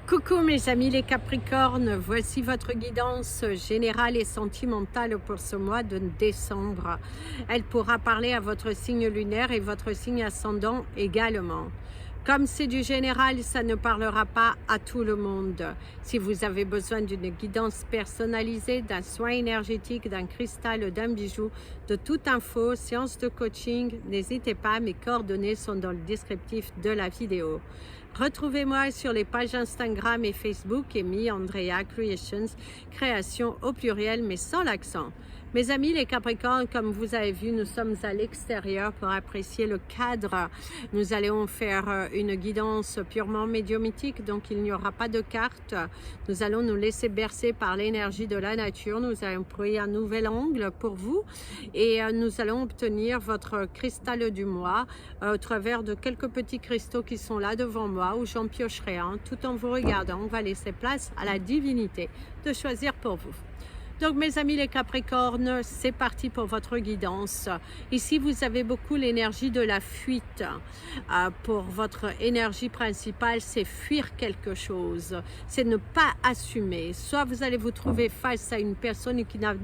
Coucou mes amis les Capricornes, voici votre guidance générale et sentimentale pour ce mois de décembre. Elle pourra parler à votre signe lunaire et votre signe ascendant également. Comme c'est du général, ça ne parlera pas à tout le monde. Si vous avez besoin d'une guidance personnalisée, d'un soin énergétique, d'un cristal, d'un bijou, de toute info, séance de coaching, n'hésitez pas, mes coordonnées sont dans le descriptif de la vidéo. Retrouvez-moi sur les pages Instagram et Facebook Amy Andrea Creations, création au pluriel mais sans l'accent. Mes amis les Capricornes, comme vous avez vu, nous sommes à l'extérieur pour apprécier le cadre. Nous allons faire une guidance purement médiumitique, donc il n'y aura pas de carte. Nous allons nous laisser bercer par l'énergie de la nature. Nous allons créer un nouvel angle pour vous et nous allons obtenir votre cristal du mois au travers de quelques petits cristaux qui sont là devant moi, où j'en piocherai un. Tout en vous regardant, on va laisser place à la divinité de choisir pour vous. Donc mes amis les Capricornes, c'est parti pour votre guidance. Ici vous avez beaucoup l'énergie de la fuite. Pour votre énergie principale, c'est fuir quelque chose, c'est ne pas assumer. Soit vous allez vous trouver face à une personne qui n'a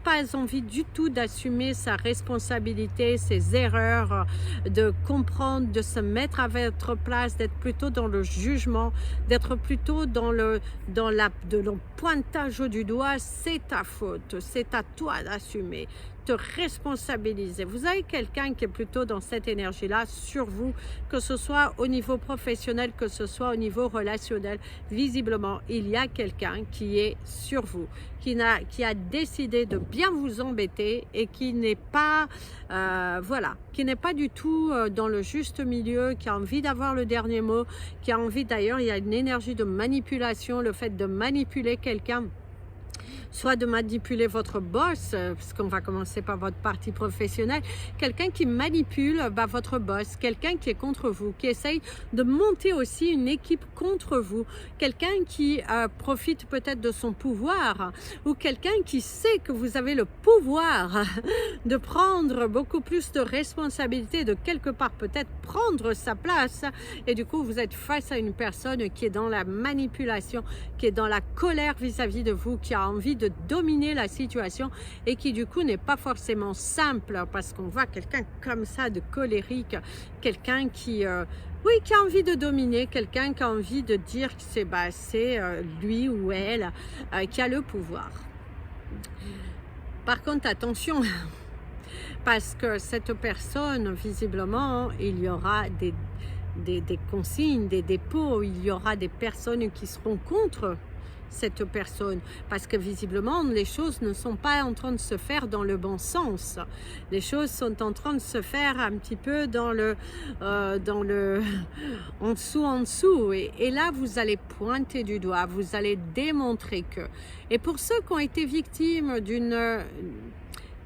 pas envie du tout d'assumer sa responsabilité, ses erreurs, de comprendre, de se mettre à votre place, d'être plutôt dans le jugement, d'être plutôt dans le pointage du doigt. C'est ta faute, c'est à toi d'assumer, te responsabiliser. Vous avez quelqu'un qui est plutôt dans cette énergie-là sur vous, que ce soit au niveau professionnel, que ce soit au niveau relationnel. Visiblement, il y a quelqu'un qui est sur vous, qui a décidé de bien vous embêter et qui n'est pas, qui n'est pas du tout dans le juste milieu, qui a envie d'avoir le dernier mot, qui a envie, d'ailleurs, il y a une énergie de manipulation, le fait de manipuler quelqu'un, soit de manipuler votre boss, parce qu'on va commencer par votre partie professionnelle, quelqu'un qui manipule votre boss, quelqu'un qui est contre vous, qui essaye de monter aussi une équipe contre vous, quelqu'un qui profite peut-être de son pouvoir, ou quelqu'un qui sait que vous avez le pouvoir de prendre beaucoup plus de responsabilités, de quelque part peut-être prendre sa place, et du coup vous êtes face à une personne qui est dans la manipulation, qui est dans la colère vis-à-vis de vous, qui a envie de dominer la situation et qui du coup n'est pas forcément simple, parce qu'on voit quelqu'un comme ça de colérique, quelqu'un qui qui a envie de dominer, quelqu'un qui a envie de dire que c'est lui ou elle qui a le pouvoir. Par contre, attention, parce que cette personne, visiblement, il y aura des consignes, des dépôts, il y aura des personnes qui seront contre cette personne, parce que visiblement les choses ne sont pas en train de se faire dans le bon sens. Les choses sont en train de se faire un petit peu dans le en dessous, et là vous allez pointer du doigt, vous allez démontrer que, et pour ceux qui ont été victimes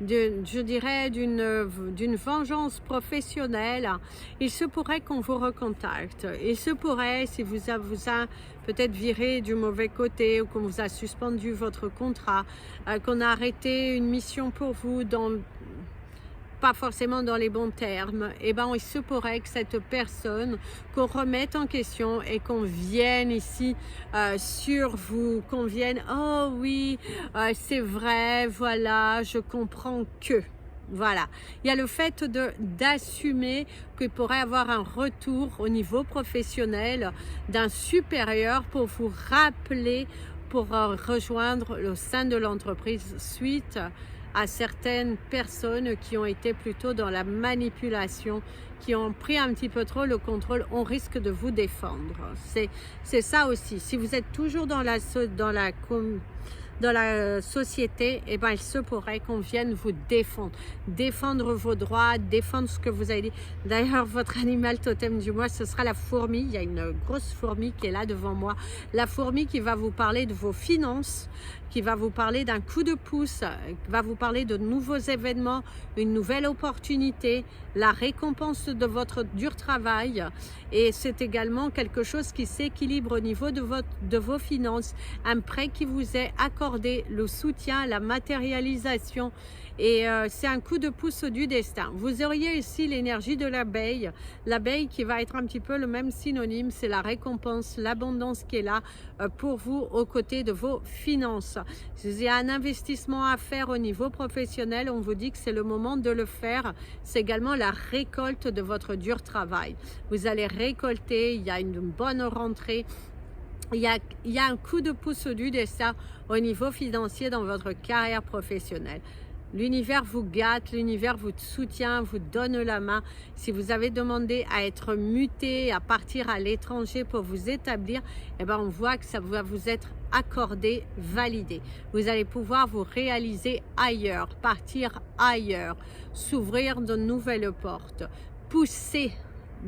je dirais d'une vengeance professionnelle, il se pourrait qu'on vous recontacte. Il se pourrait, si vous a peut-être viré du mauvais côté, ou qu'on vous a suspendu votre contrat, qu'on a arrêté une mission pour vous pas forcément dans les bons termes, et il se pourrait que cette personne, qu'on remette en question et qu'on vienne ici sur vous, qu'on vienne, oh oui, c'est vrai, voilà, je comprends que, voilà. Il y a le fait d'assumer qu'il pourrait avoir un retour au niveau professionnel d'un supérieur pour vous rappeler, pour rejoindre le sein de l'entreprise suite à certaines personnes qui ont été plutôt dans la manipulation, qui ont pris un petit peu trop le contrôle. On risque de vous défendre. C'est ça aussi. Si vous êtes toujours dans la société, il se pourrait qu'on vienne vous défendre vos droits, défendre ce que vous avez dit. D'ailleurs, votre animal totem du mois, ce sera la fourmi. Il y a une grosse fourmi qui est là devant moi. La fourmi qui va vous parler de vos finances, qui va vous parler d'un coup de pouce, qui va vous parler de nouveaux événements, une nouvelle opportunité, la récompense de votre dur travail et c'est également quelque chose qui s'équilibre au niveau de vos finances, un prêt qui vous est accordé, le soutien, la matérialisation et c'est un coup de pouce du destin. Vous auriez ici l'énergie de l'abeille qui va être un petit peu le même synonyme, c'est la récompense, l'abondance qui est là pour vous aux côtés de vos finances. S'il y a un investissement à faire au niveau professionnel, on vous dit que c'est le moment de le faire. C'est également la récolte de votre dur travail. Vous allez récolter, il y a une bonne rentrée. Il y a un coup de pouce du destin au niveau financier dans votre carrière professionnelle. L'univers vous gâte, l'univers vous soutient, vous donne la main. Si vous avez demandé à être muté, à partir à l'étranger pour vous établir, eh ben on voit que ça va vous être accordé, validé. Vous allez pouvoir vous réaliser ailleurs, partir ailleurs, s'ouvrir de nouvelles portes, pousser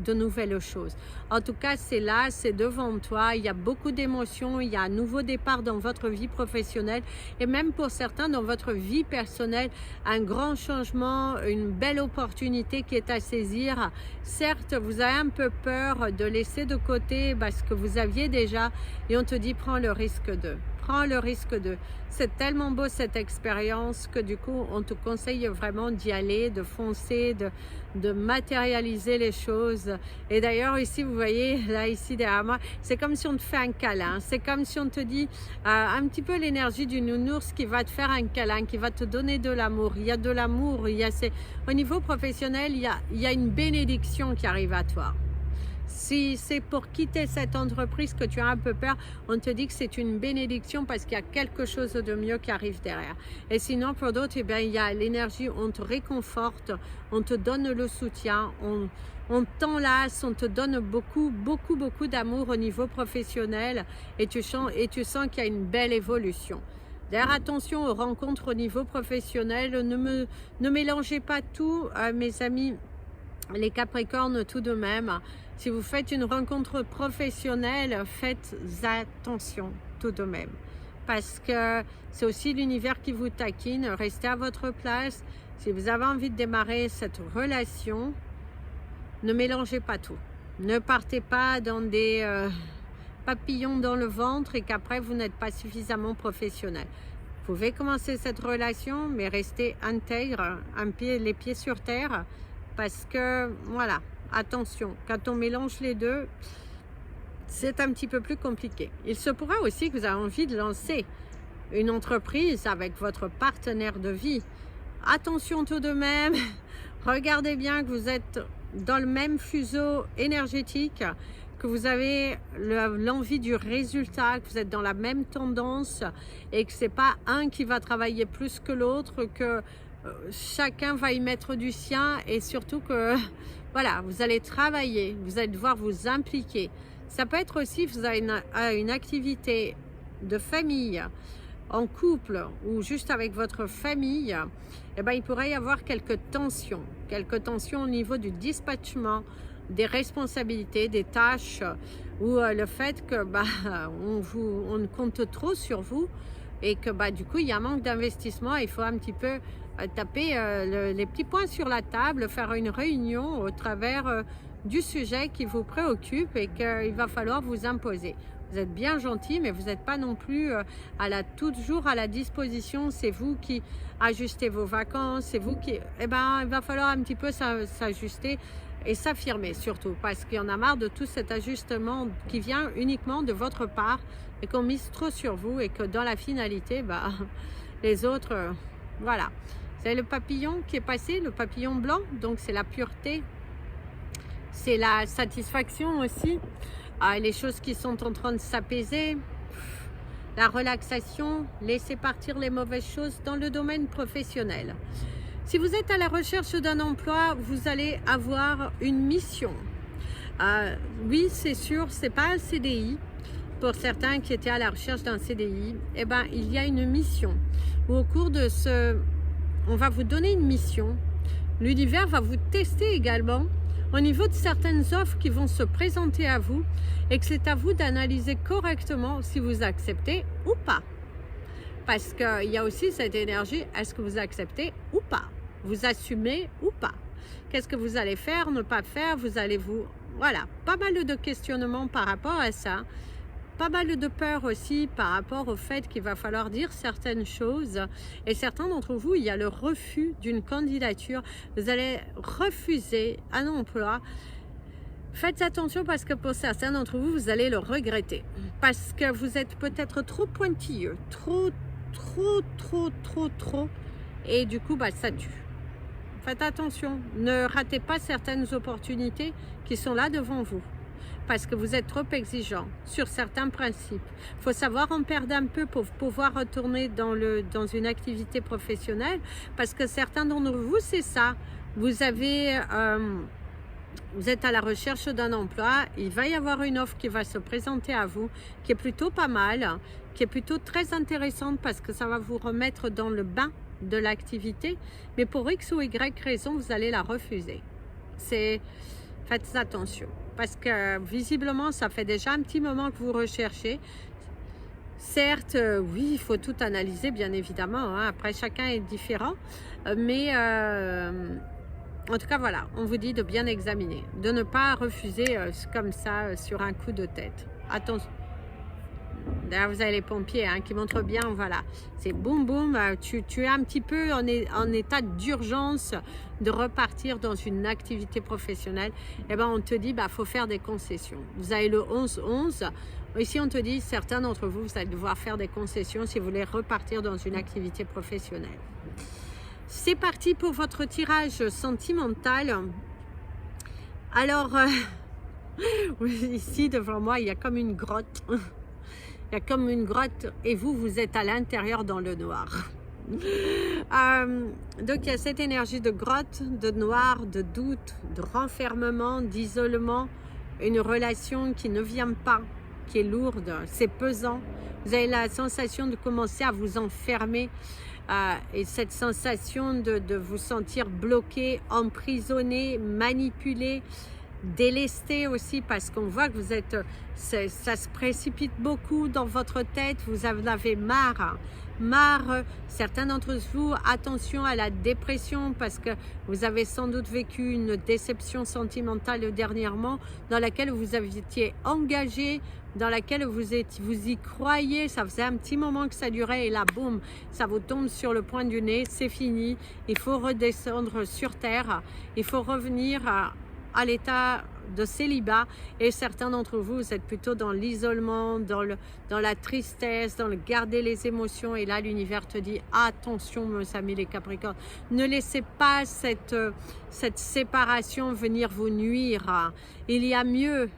de nouvelles choses. En tout cas, c'est là, c'est devant toi. Il y a beaucoup d'émotions, il y a un nouveau départ dans votre vie professionnelle et même pour certains dans votre vie personnelle, un grand changement, une belle opportunité qui est à saisir. Certes, vous avez un peu peur de laisser de côté ce que vous aviez déjà et on te dit prends le risque de. Prends le risque de. C'est tellement beau cette expérience que du coup, on te conseille vraiment d'y aller, de foncer, de matérialiser les choses. Et d'ailleurs, ici, vous voyez, là, ici, derrière moi, c'est comme si on te fait un câlin. C'est comme si on te dit un petit peu l'énergie du nounours qui va te faire un câlin, qui va te donner de l'amour. Il y a de l'amour, au niveau professionnel, il y a une bénédiction qui arrive à toi. Si c'est pour quitter cette entreprise que tu as un peu peur, on te dit que c'est une bénédiction parce qu'il y a quelque chose de mieux qui arrive derrière. Et sinon, pour d'autres, eh bien, il y a l'énergie, on te réconforte, on te donne le soutien, on t'enlace, on te donne beaucoup d'amour au niveau professionnel et tu sens qu'il y a une belle évolution. D'ailleurs, attention aux rencontres au niveau professionnel, ne mélangez pas tout, mes amis. Les Capricornes tout de même, si vous faites une rencontre professionnelle, faites attention tout de même. Parce que c'est aussi l'univers qui vous taquine, restez à votre place. Si vous avez envie de démarrer cette relation, ne mélangez pas tout. Ne partez pas dans des papillons dans le ventre et qu'après vous n'êtes pas suffisamment professionnel. Vous pouvez commencer cette relation, mais restez intègre, les pieds sur terre. Parce que, voilà, attention, quand on mélange les deux, c'est un petit peu plus compliqué. Il se pourra aussi que vous avez envie de lancer une entreprise avec votre partenaire de vie. Attention tout de même, regardez bien que vous êtes dans le même fuseau énergétique, que vous avez l'envie du résultat, que vous êtes dans la même tendance et que ce n'est pas un qui va travailler plus que l'autre, que chacun va y mettre du sien et surtout que voilà, vous allez travailler, vous allez devoir vous impliquer. Ça peut être aussi, vous avez une activité de famille, en couple ou juste avec votre famille, eh ben, il pourrait y avoir quelques tensions au niveau du dispatchement, des responsabilités, des tâches ou le fait que on compte trop sur vous et que du coup il y a un manque d'investissement. Il faut un petit peu taper les petits points sur la table, faire une réunion au travers du sujet qui vous préoccupe et qu'il va falloir vous imposer. Vous êtes bien gentil, mais vous n'êtes pas non plus toujours à la disposition. C'est vous qui ajustez vos vacances, c'est vous qui... il va falloir un petit peu s'ajuster et s'affirmer surtout, parce qu'il y en a marre de tout cet ajustement qui vient uniquement de votre part et qu'on mise trop sur vous et que dans la finalité, les autres, voilà. C'est le papillon qui est passé, le papillon blanc, donc c'est la pureté, c'est la satisfaction aussi, les choses qui sont en train de s'apaiser, la relaxation, laisser partir les mauvaises choses dans le domaine professionnel. Si vous êtes à la recherche d'un emploi, vous allez avoir une mission. Oui, c'est sûr, c'est pas un CDI. Pour certains qui étaient à la recherche d'un CDI, il y a une mission. Où au cours de on va vous donner une mission. L'univers va vous tester également au niveau de certaines offres qui vont se présenter à vous et que c'est à vous d'analyser correctement si vous acceptez ou pas. Parce qu'il y a aussi cette énergie, est-ce que vous acceptez ou pas? Vous assumez ou pas? Qu'est-ce que vous allez faire, ne pas faire? Vous allez vous... Voilà, pas mal de questionnements par rapport à ça. Pas mal de peur aussi par rapport au fait qu'il va falloir dire certaines choses. Et certains d'entre vous, il y a le refus d'une candidature. Vous allez refuser un emploi. Faites attention parce que pour certains d'entre vous, vous allez le regretter. Parce que vous êtes peut-être trop pointilleux, trop. Et du coup, ça tue. Faites attention. Ne ratez pas certaines opportunités qui sont là devant vous. Parce que vous êtes trop exigeant sur certains principes. Il faut savoir en perdre un peu pour pouvoir retourner dans une activité professionnelle. Parce que certains d'entre vous, c'est ça. Vous avez... vous êtes à la recherche d'un emploi, il va y avoir une offre qui va se présenter à vous, qui est plutôt pas mal, qui est plutôt très intéressante parce que ça va vous remettre dans le bain de l'activité, mais pour X ou Y raison, vous allez la refuser. Faites attention, parce que visiblement, ça fait déjà un petit moment que vous recherchez. Certes, oui, il faut tout analyser, bien évidemment, hein. Après, chacun est différent, mais... en tout cas, voilà, on vous dit de bien examiner, de ne pas refuser comme ça sur un coup de tête. Attention. D'ailleurs, vous avez les pompiers qui montrent bien, voilà, c'est boum boum, tu es un petit peu en état d'urgence de repartir dans une activité professionnelle. Et ben, on te dit, faut faire des concessions. Vous avez le 11-11. Ici, on te dit, certains d'entre vous, vous allez devoir faire des concessions si vous voulez repartir dans une activité professionnelle. C'est parti pour votre tirage sentimental. Alors, ici devant moi, il y a comme une grotte. Il y a comme une grotte et vous êtes à l'intérieur dans le noir. Donc, il y a cette énergie de grotte, de noir, de doute, de renfermement, d'isolement. Une relation qui ne vient pas, qui est lourde, c'est pesant. Vous avez la sensation de commencer à vous enfermer. Et cette sensation de vous sentir bloqué, emprisonné, manipulé, délesté aussi parce qu'on voit que vous êtes, ça se précipite beaucoup dans votre tête, vous en avez marre. Certains d'entre vous, attention à la dépression parce que vous avez sans doute vécu une déception sentimentale dernièrement dans laquelle vous étiez engagé, dans laquelle vous y croyez, ça faisait un petit moment que ça durait et là, boum, ça vous tombe sur le point du nez, c'est fini, il faut redescendre sur terre, il faut revenir à l'état de célibat et certains d'entre vous, vous êtes plutôt dans l'isolement, dans la tristesse, dans le garder les émotions et là l'univers te dit attention mes amis les Capricornes, ne laissez pas cette séparation venir vous nuire, il y a mieux,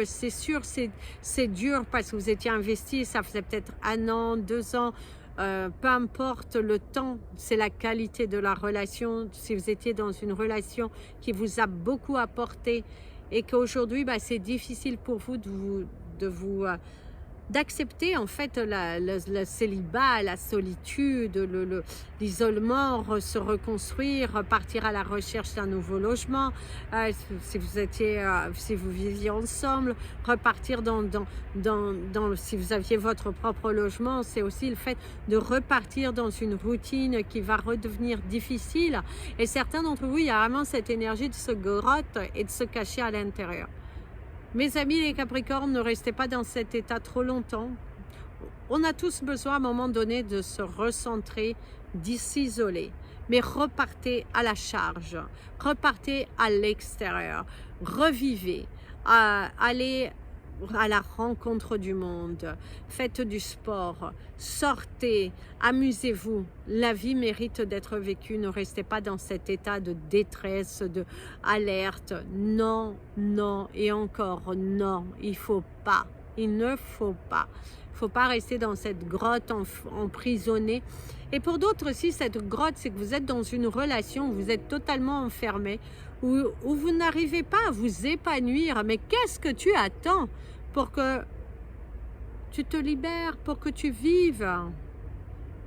c'est sûr, c'est dur parce que vous étiez investi, ça faisait peut-être 1 an, 2 ans, peu importe le temps, c'est la qualité de la relation. Si vous étiez dans une relation qui vous a beaucoup apporté et qu'aujourd'hui c'est difficile pour vous d'accepter en fait le célibat, la solitude, l'isolement, se reconstruire, repartir à la recherche d'un nouveau logement, si vous viviez ensemble, repartir si vous aviez votre propre logement, c'est aussi le fait de repartir dans une routine qui va redevenir difficile et certains d'entre vous, il y a vraiment cette énergie de se grotter et de se cacher à l'intérieur. Mes amis les Capricornes, ne restez pas dans cet état trop longtemps. On a tous besoin à un moment donné de se recentrer, d'y s'isoler. Mais repartez à la charge, repartez à l'extérieur, revivez, allez à la rencontre du monde, faites du sport, sortez, amusez-vous. La vie mérite d'être vécue, ne restez pas dans cet état de détresse, de alerte. Non, non et encore non, il ne faut pas. Il ne faut pas. Il ne faut pas rester dans cette grotte emprisonnée. Et pour d'autres aussi, cette grotte, c'est que vous êtes dans une relation où vous êtes totalement enfermé, où vous n'arrivez pas à vous épanouir. Mais qu'est-ce que tu attends pour que tu te libères, pour que tu vives?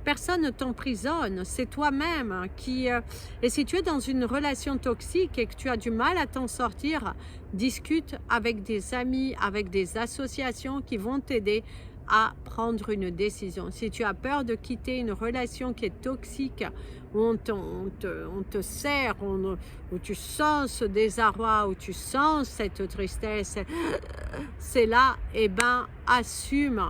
Personne ne t'emprisonne, c'est toi-même qui... et si tu es dans une relation toxique et que tu as du mal à t'en sortir, discute avec des amis, avec des associations qui vont t'aider à prendre une décision. Si tu as peur de quitter une relation qui est toxique, où on te serre, où tu sens ce désarroi, où tu sens cette tristesse, c'est là, eh ben, assume.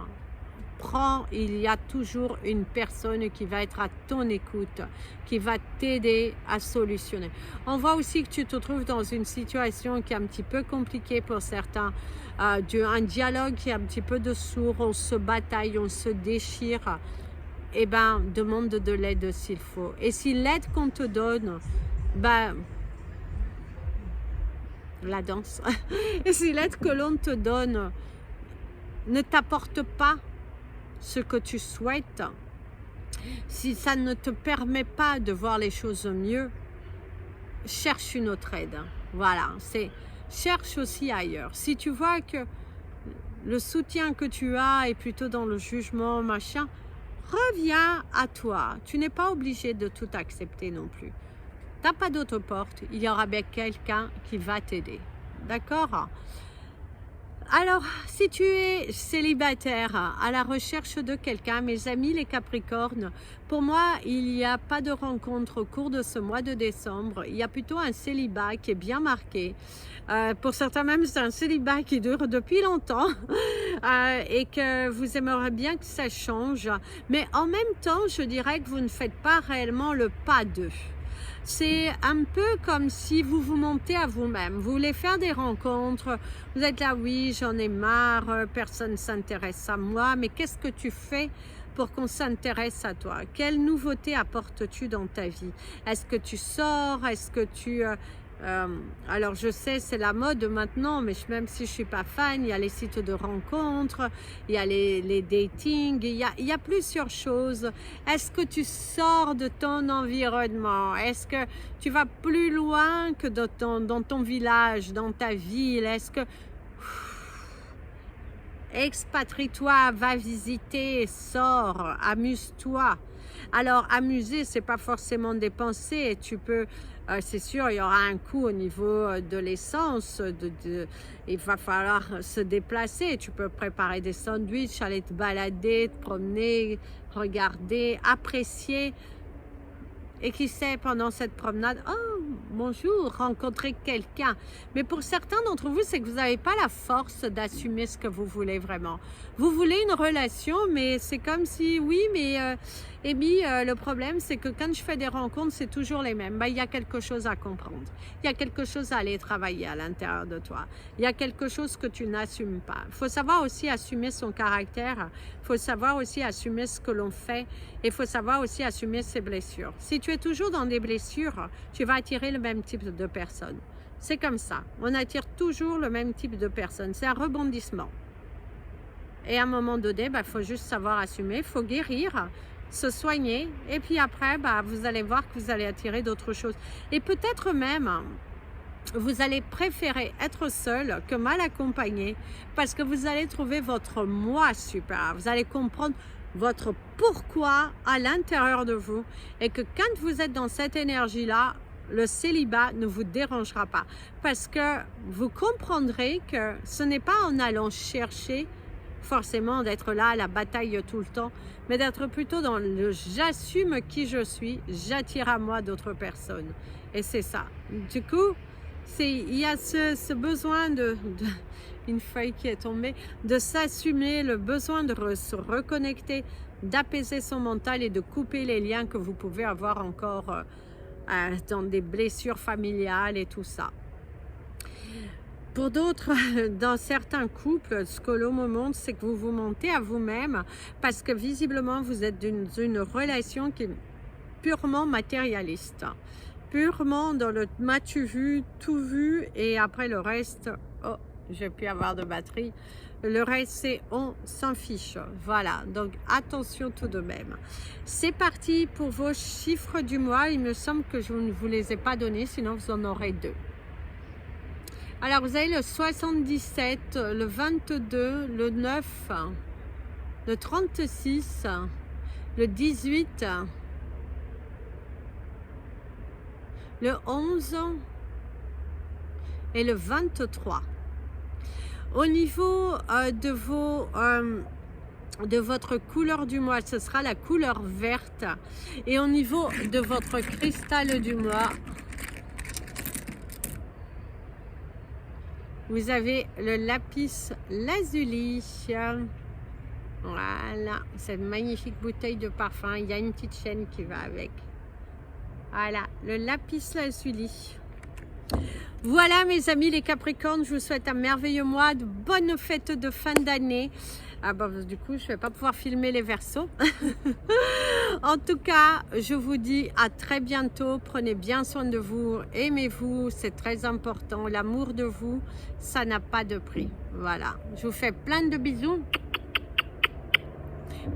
Prends, il y a toujours une personne qui va être à ton écoute, qui va t'aider à solutionner. On voit aussi que tu te trouves dans une situation qui est un petit peu compliquée pour certains, un dialogue qui est un petit peu de sourd, on se bataille, on se déchire. Eh ben, demande de l'aide s'il faut. Et si l'aide qu'on te donne, ben, la danse, et si l'aide que l'on te donne ne t'apporte pas ce que tu souhaites, si ça ne te permet pas de voir les choses mieux, cherche une autre aide. Voilà, cherche aussi ailleurs. Si tu vois que le soutien que tu as est plutôt dans le jugement, machin, reviens à toi. Tu n'es pas obligé de tout accepter non plus. Tu n'as pas d'autre porte, il y aura bien quelqu'un qui va t'aider. D'accord ? Alors, si tu es célibataire à la recherche de quelqu'un, mes amis les Capricornes, pour moi, il n'y a pas de rencontre au cours de ce mois de décembre. Il y a plutôt un célibat qui est bien marqué. Pour certains même, c'est un célibat qui dure depuis longtemps et que vous aimeriez bien que ça change. Mais en même temps, je dirais que vous ne faites pas réellement le pas d'eux. C'est un peu comme si vous vous montez à vous-même. Vous voulez faire des rencontres. Vous êtes là, oui, j'en ai marre, personne ne s'intéresse à moi. Mais qu'est-ce que tu fais pour qu'on s'intéresse à toi? Quelle nouveauté apportes-tu dans ta vie? Est-ce que tu sors? Est-ce que tu... alors je sais c'est la mode maintenant, mais même si je suis pas fan, il y a les sites de rencontres, il y a les datings, il y a plusieurs choses. Est-ce que tu sors de ton environnement? Est-ce que tu vas plus loin que dans ton village, dans ta ville? Est-ce que expatrie-toi, va visiter, sors, amuse-toi. Alors amuser, c'est pas forcément dépenser. Tu peux, c'est sûr, il y aura un coût au niveau de l'essence. Il va falloir se déplacer. Tu peux préparer des sandwichs, aller te balader, te promener, regarder, apprécier. Et qui sait, pendant cette promenade, oh, bonjour, rencontrer quelqu'un. Mais pour certains d'entre vous, c'est que vous n'avez pas la force d'assumer ce que vous voulez vraiment. Vous voulez une relation, mais c'est comme si, oui, mais Amy, le problème, c'est que quand je fais des rencontres, c'est toujours les mêmes. Ben, il y a quelque chose à comprendre. Il y a quelque chose à aller travailler à l'intérieur de toi. Il y a quelque chose que tu n'assumes pas. Il faut savoir aussi assumer son caractère. Il faut savoir aussi assumer ce que l'on fait. Et il faut savoir aussi assumer ses blessures. Si tu es toujours dans des blessures, tu vas attirer le même type de personnes. C'est comme ça. On attire toujours le même type de personnes. C'est un rebondissement. Et à un moment donné, il faut juste savoir assumer. Il faut guérir, se soigner. Et puis après, vous allez voir que vous allez attirer d'autres choses. Et peut-être même, vous allez préférer être seul que mal accompagné. Parce que vous allez trouver votre moi supérieur. Vous allez comprendre votre pourquoi à l'intérieur de vous. Et que quand vous êtes dans cette énergie-là, le célibat ne vous dérangera pas. Parce que vous comprendrez que ce n'est pas en allant chercher forcément d'être là à la bataille tout le temps, mais d'être plutôt dans le j'assume qui je suis, j'attire à moi d'autres personnes. Et c'est ça. Du coup, il y a ce besoin une feuille qui est tombée, de s'assumer, le besoin de se reconnecter, d'apaiser son mental et de couper les liens que vous pouvez avoir encore dans des blessures familiales et tout ça. Pour d'autres, dans certains couples, ce que l'on me montre, c'est que vous vous mentez à vous-même parce que visiblement, vous êtes dans une relation qui est purement matérialiste, purement dans le m'as-tu vu, tout vu, et après le reste, oh, je vais plus avoir de batterie. Le reste, c'est on s'en fiche. Voilà, donc attention tout de même. C'est parti pour vos chiffres du mois. Il me semble que je ne vous les ai pas donnés, sinon vous en aurez deux. Alors, vous avez le 77, le 22, le 9, le 36 le 18, le 11 et le 23. Au niveau de votre couleur du mois, ce sera la couleur verte. Et au niveau de votre cristal du mois, vous avez le lapis lazuli. Voilà, cette magnifique bouteille de parfum. Il y a une petite chaîne qui va avec. Voilà, le lapis lazuli. Voilà mes amis les Capricornes, je vous souhaite un merveilleux mois, de bonnes fêtes de fin d'année. Ah bah, du coup, je ne vais pas pouvoir filmer les Verseaux. En tout cas, je vous dis à très bientôt. Prenez bien soin de vous, aimez-vous, c'est très important. L'amour de vous, ça n'a pas de prix. Voilà, je vous fais plein de bisous.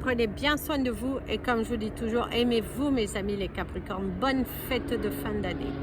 Prenez bien soin de vous et comme je vous dis toujours, aimez-vous mes amis les Capricornes. Bonne fête de fin d'année.